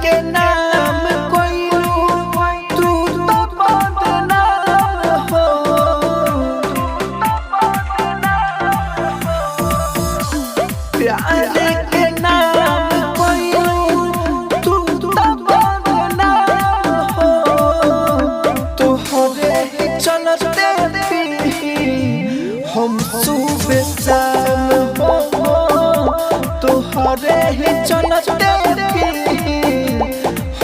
के नाम कोइलू तू तो बदनाम हो। प्यार के नाम कोइलू तू तो बदनाम हो। तोहरे ही चलते हम सुबह शाम हो। तोहरे ही चलते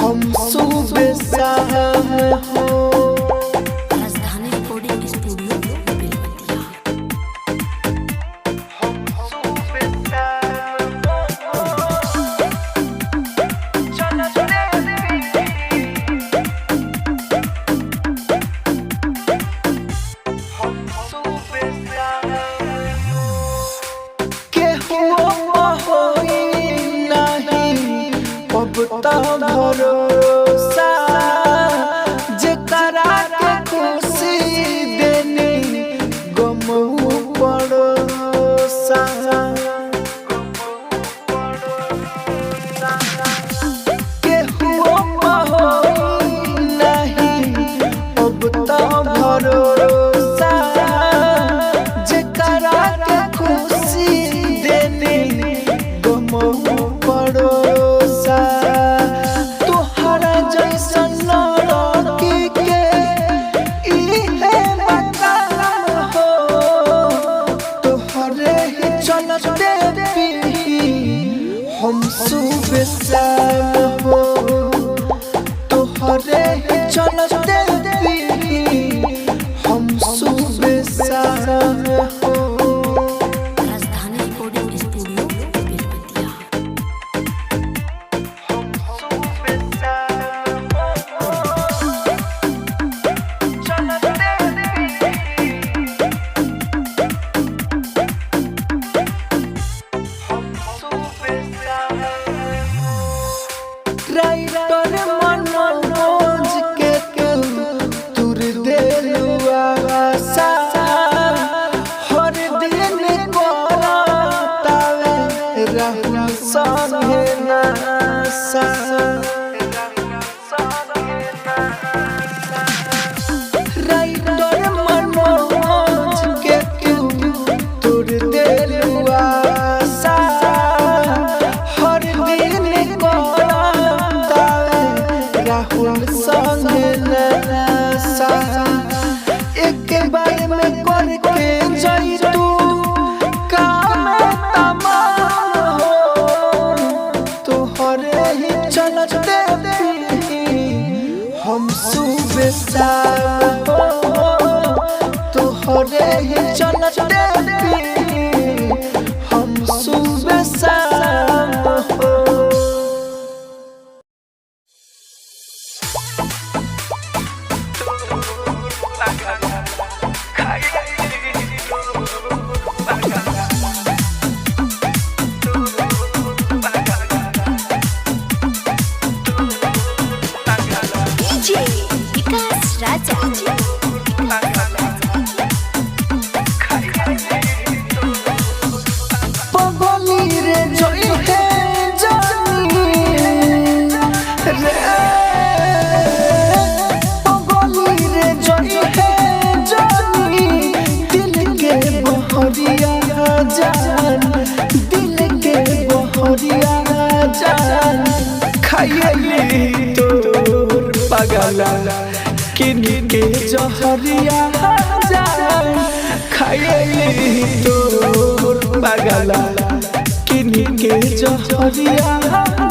हम सुबह शाम हो। राजधानी रिकॉर्डिंग स्टूडियो बेलवतिया। भरोसा जेकरा के खुशी देनी गमऊ पड़ोसा। केहू नहीं अब तो भरोसा जेकरा के खुशी देनी गमऊ पड़ोसा। हम सुबह शाम हो। तोहरे ही चलते हम सुबह शाम हो। राजधानी recording studio Belwatia. Writer Manoj के तुर देलुआ आशा हर दिन करतावे राहुल संगे नासा। राइटर मनोज के तुर देलुआ आशा हर दिन राहुल संगे नासा। एक बार में करके जाई तू काम तमाम हो। तोहरे ही चलते हम सुबह शाम हो। तोहरे ही चलते हम सुबह शाम हो। डीजे विकास राजा। पगली रे जोई है जानी रे। पगली रे जोई है जानी दिल के बहरिया जान। दिल के बहरिया जान खाइली तोर पगला किन के जहरिया जान। खाइली तोर पगला किन के जहरिया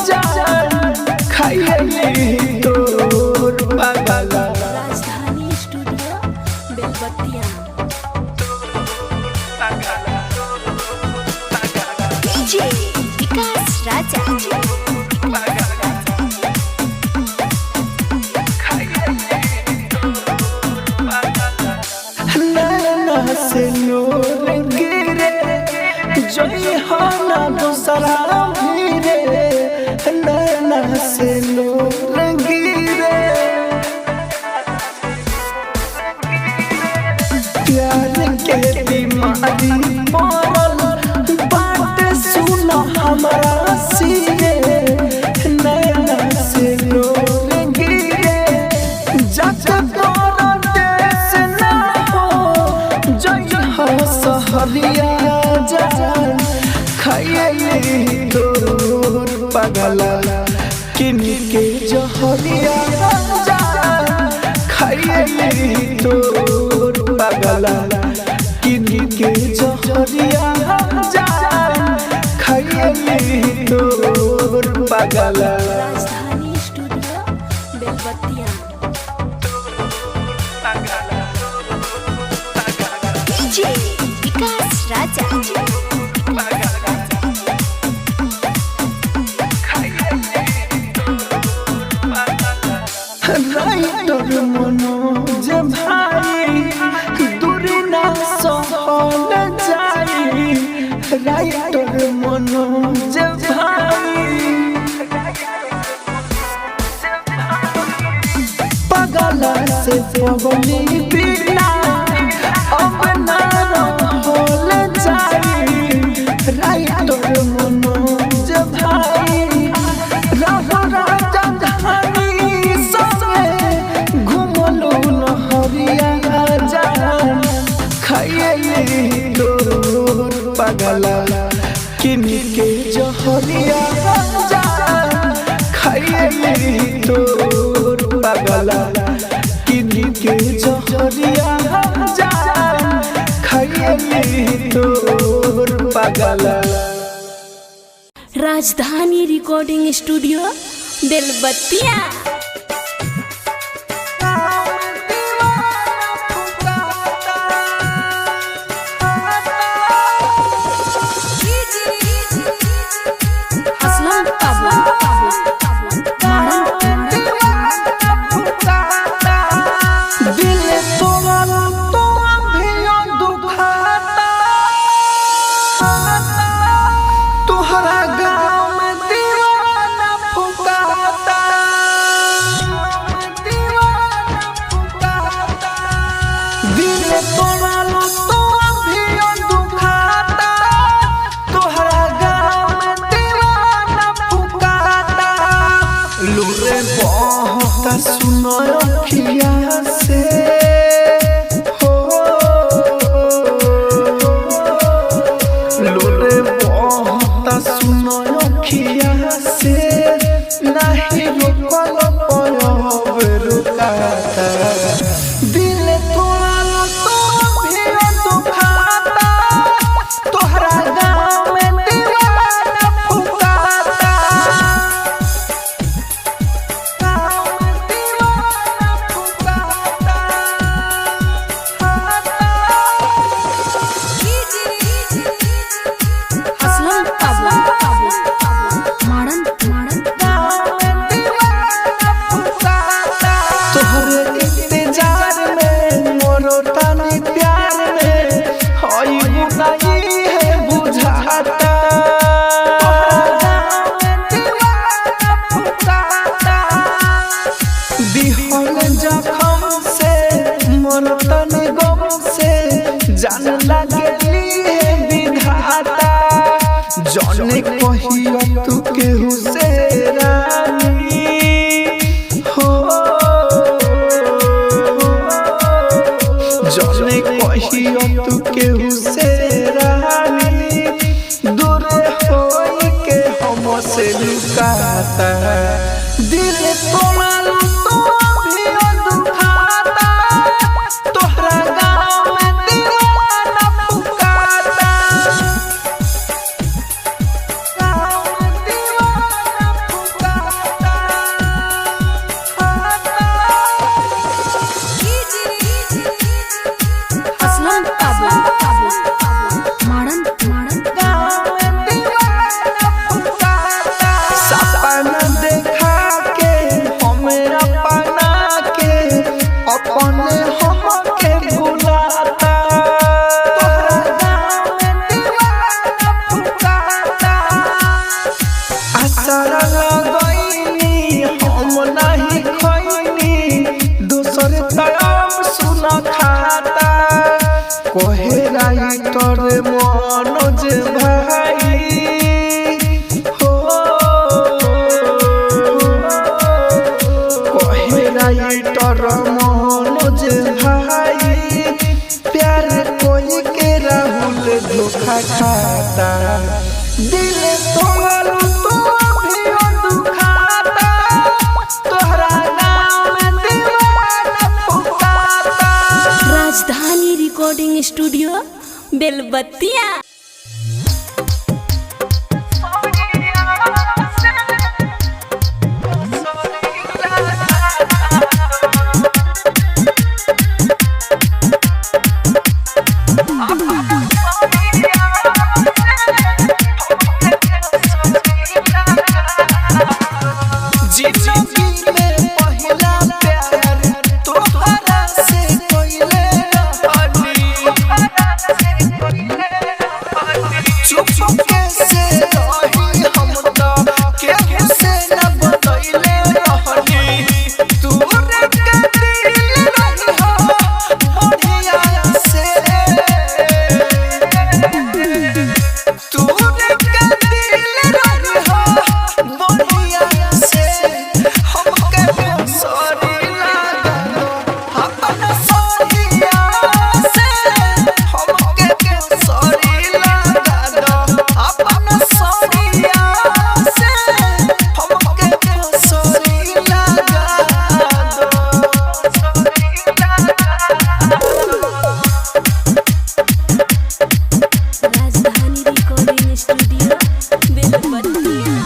जान। खाइली तोर पगला। राजधानी स्टूडियो बेलवतिया। डीजे विकास राजा। नैना से नूर गिरे जोई हाना दूसरा गिरे। नैना से नूर गिरे प्यार के बीमारी मरल बात सुन हमारा सिरे। नैना पगला किनी के जहरिया खाइली तोर पगला किनी के जहरिया खाइली तोर पगला। राजधानी स्टूडियो बेलबत्तिया। डीजे विकास राजा। राइटर मनोज भाई दूरी ना सहल जाई राइटर मनोज भाई पगला से पगली बिना अब ना रहल जाई राइटर मनोज भाई पगला किनी के जहरिया खाइली तोर पगला किनी के जहरिया खाइली तोर पगला। राजधानी रिकॉर्डिंग स्टूडियो बेलबत्तिया। सुनो अखिया से हो लोरे बहता सुनो अखिया से नहीं रुकल पयब रुकाता दिल तोड़ा तो भी दुखाता तोहरा गाँव में दीवाना फुकाता जान लगली विधाता जौने कहियो तू केहू से रानी हो जौने कहियो तू केहू से रानी दूर होई के हम से लुकाता दिल तोड़ा तो भी दुखाता तोहरा गाँव में दीवाना पुकाता सपना देखा के हमरा बना के अपने हमके भुलाता असर लगैनी हम नहीं खैनी दूसर तरफ सुना खाता कहे राइटर मनोज भाई हो कहे राइटर मनोज भाई प्यार कोई के राहुल धोखा खाता दिल तोड़ तो भी बेलबत्तिया।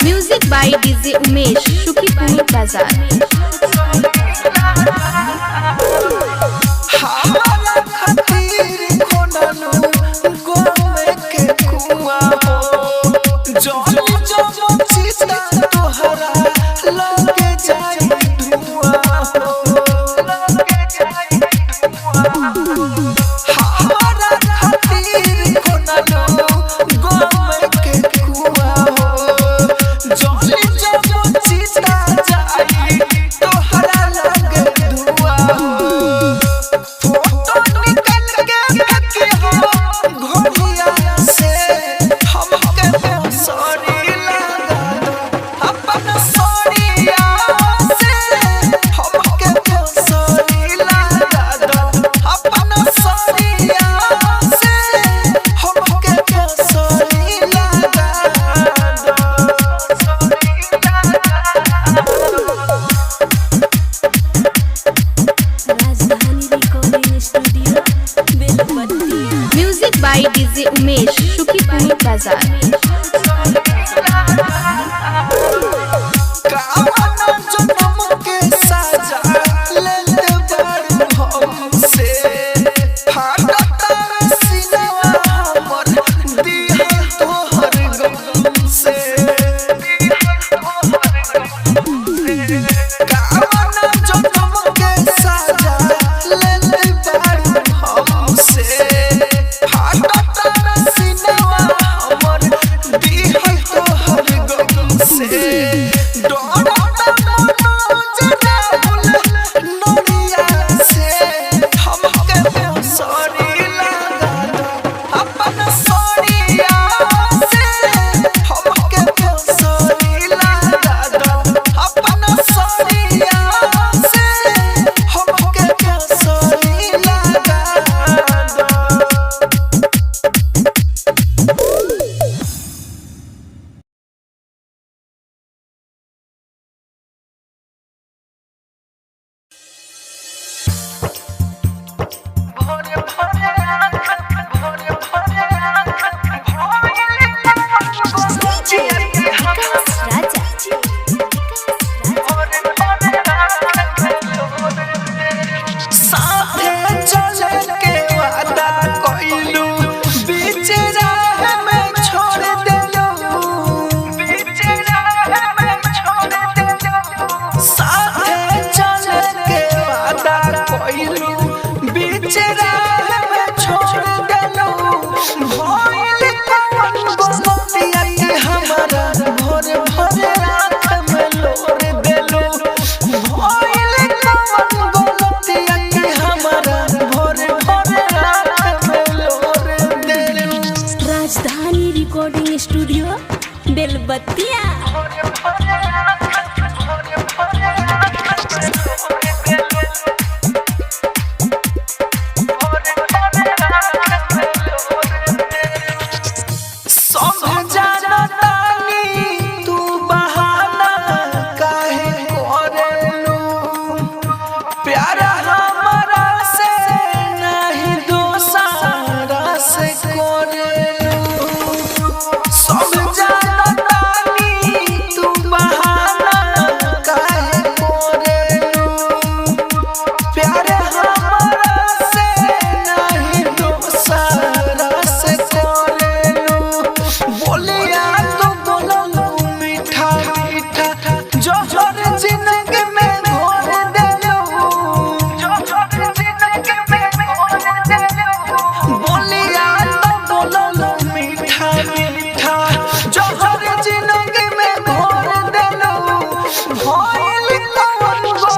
Music by DJ Umesh, Shukipur बाजार। Music by DJ Umesh, Shukipur बाजार।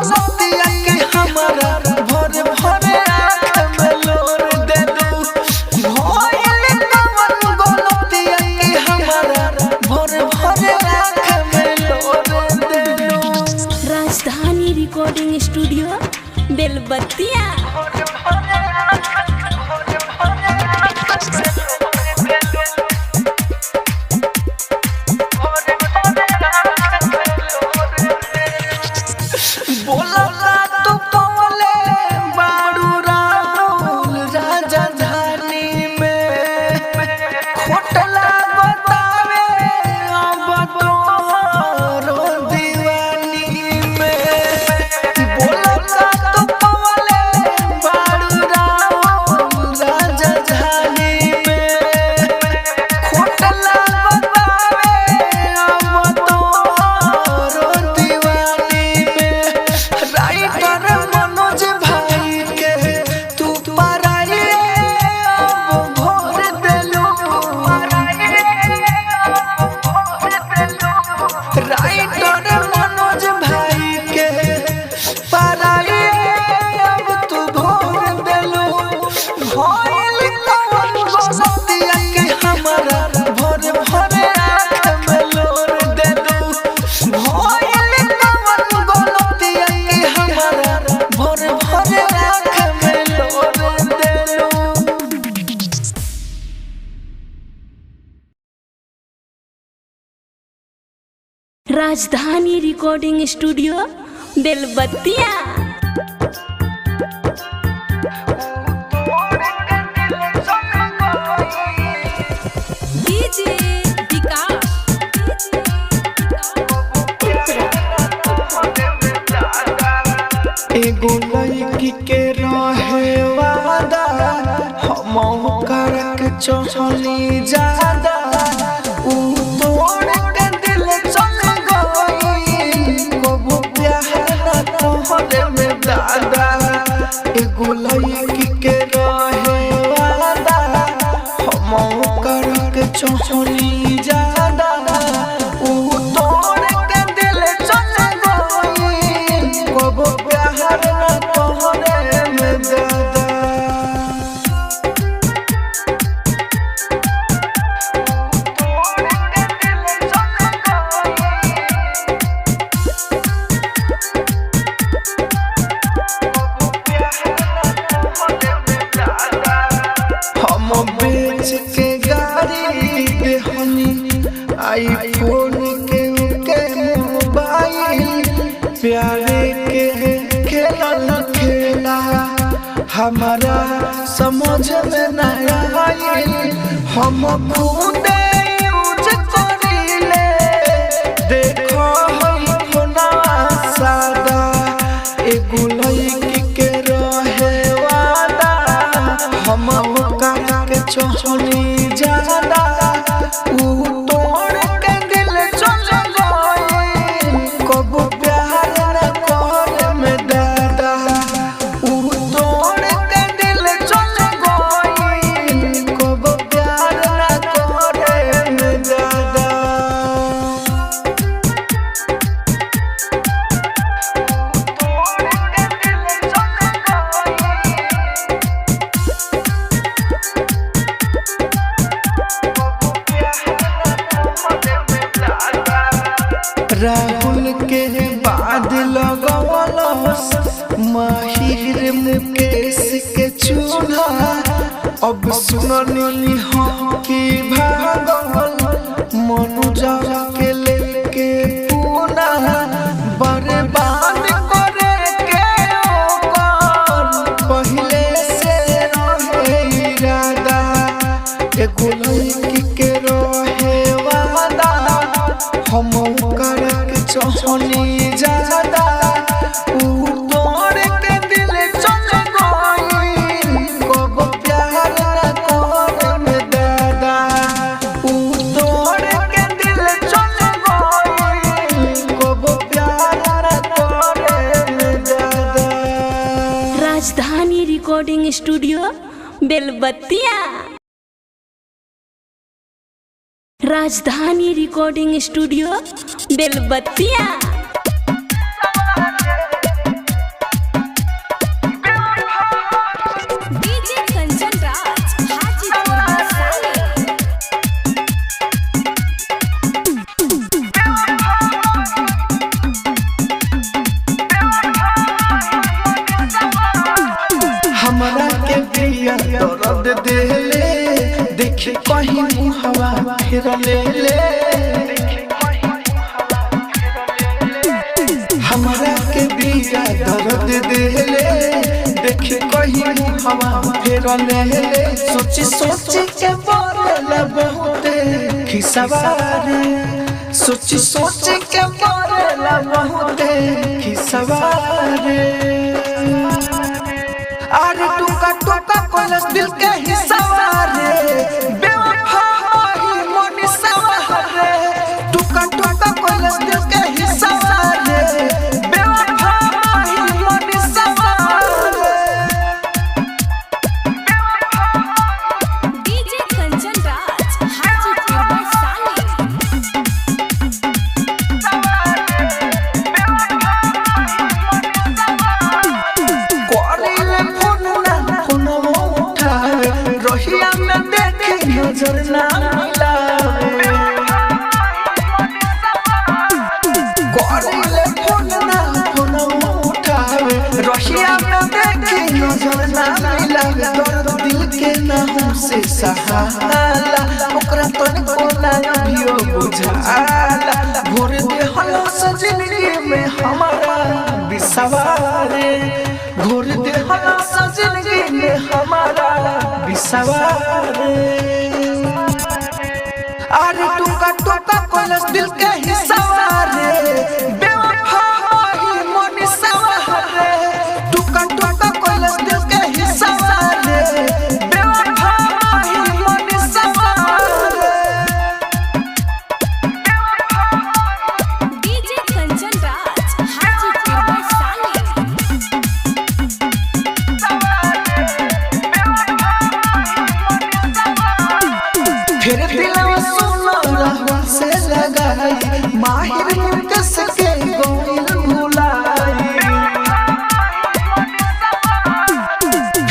गलतिया के हमारा भर भर आँख में लोर देलू भइल कवन गलतिया के हमारा भर भर आँख में लोर देलू। राजधानी रिकॉर्डिंग स्टूडियो बेलबत्तिया। राजधानी रिकॉर्डिंग स्टूडियो बेलबत्तिया। डीजे विकास। एगो लड़की के रहे वादा हम करक चली जादा उ तोड़ के दिल चल गई कबू प्यार न तोहरे में दादा। एगो लड़की के रहे वादा हम करक चली जादा उ तोड़ के दिल चल गई कबू प्यार न तोहरे में दादा। हम बेच के गाड़ी देहनी आईफोन के मोबाइल प्यारे के खेलल खेला हमारा समझ में न आइल हम खुदे यूज करीले देखो हम फोना सादा। एगो लड़की के रहे वादा हम करके चली जादा उ तोड़ के दिल चल गई कबू प्यार न करे में दादा। उ तोड़ के दिल चल गई कबू प्यार न करे में दादा। राहुल के बाद लगवलस माहिर मुकेश के चूल्हा अब सुननी हम की भागल मनुजा के लेके पूना बर्बाद करे के ओकर पहले से रहे इरादा। एगो लड़की के रहे वादा हम करक चली जादा उ तोड़ के दिल चल गई कबू प्यार न करे में दादा। उ तोड़ के दिल चल गई कबू प्यार न करे में दादा। राजधानी रिकॉर्डिंग स्टूडियो बेलबत्तिया। राजधानी रिकॉर्डिंग स्टूडियो बेलबत्तिया। देखे कहीं मुहवा फिर ले हमारा के बिया दर्द देले देखे कहीं मुहवा फिर ले सोची सोची के बोले बहुते खिसवारे सोची सोची के बोले बहुते खिसवारे अरे टुका टुका कोलस दिल के हिस्सावारे बेवफा ही मोनी सवारे टुका टुका कोलस दिल के हिस्सावारे बेवफा ही मोनी सवारे डीजे कंचन राज हाजीपुर वैशाली कोरिले फोन उठावे रोहिया में देखे नजर ना मिलावे कोरिले फोन उठावे रोहिया में देखे नजर ना मिलावे दर्द दिल के ना हमसे सहाला ओकरा तनिको ना अभियो बुझाला भोर दे हलो सजनी में हमारा बिसवारे घोर दे हला सजनी में हमारा बिसवारे अरे टुका टुका कोलस दिल के हिस्सावारे बेवफा ही मोनी सवारे टुका टुका कोलस दिल के हिस्सावारे बेवफा ही मोनी सवारे डीजे कंचन राज हाजीपुर वैशाली फिर दिलवा सुनो रहवा से लगाई माहिर मुकस के गोइल भुलाई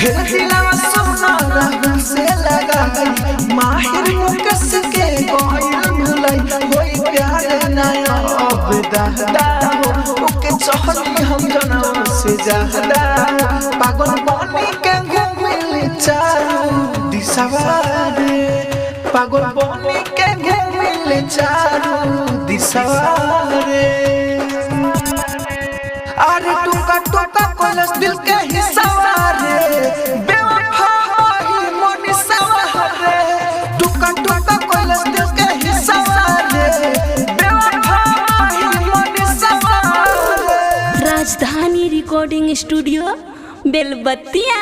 फिर दिलवा सुनो रहवा से लगाई माहिर मुकस के गोइल भुलाई कोई प्यार ना अब दादा ओके चाहती हम जनम से ज्यादा पागल बनी के घूमिल चारू दिशवारे पागल बनी के घूमिल चारू दिशवारे अरे टुका टुका कोलस दिल के हिस्सावारे बेवफा ही मोनी सवारे टुका टुका कोलस दिल के हिस्सावारे बेवफा ही मोनी सवारे राजधानी रिकॉर्डिंग स्टूडियो बेलबत्तिया।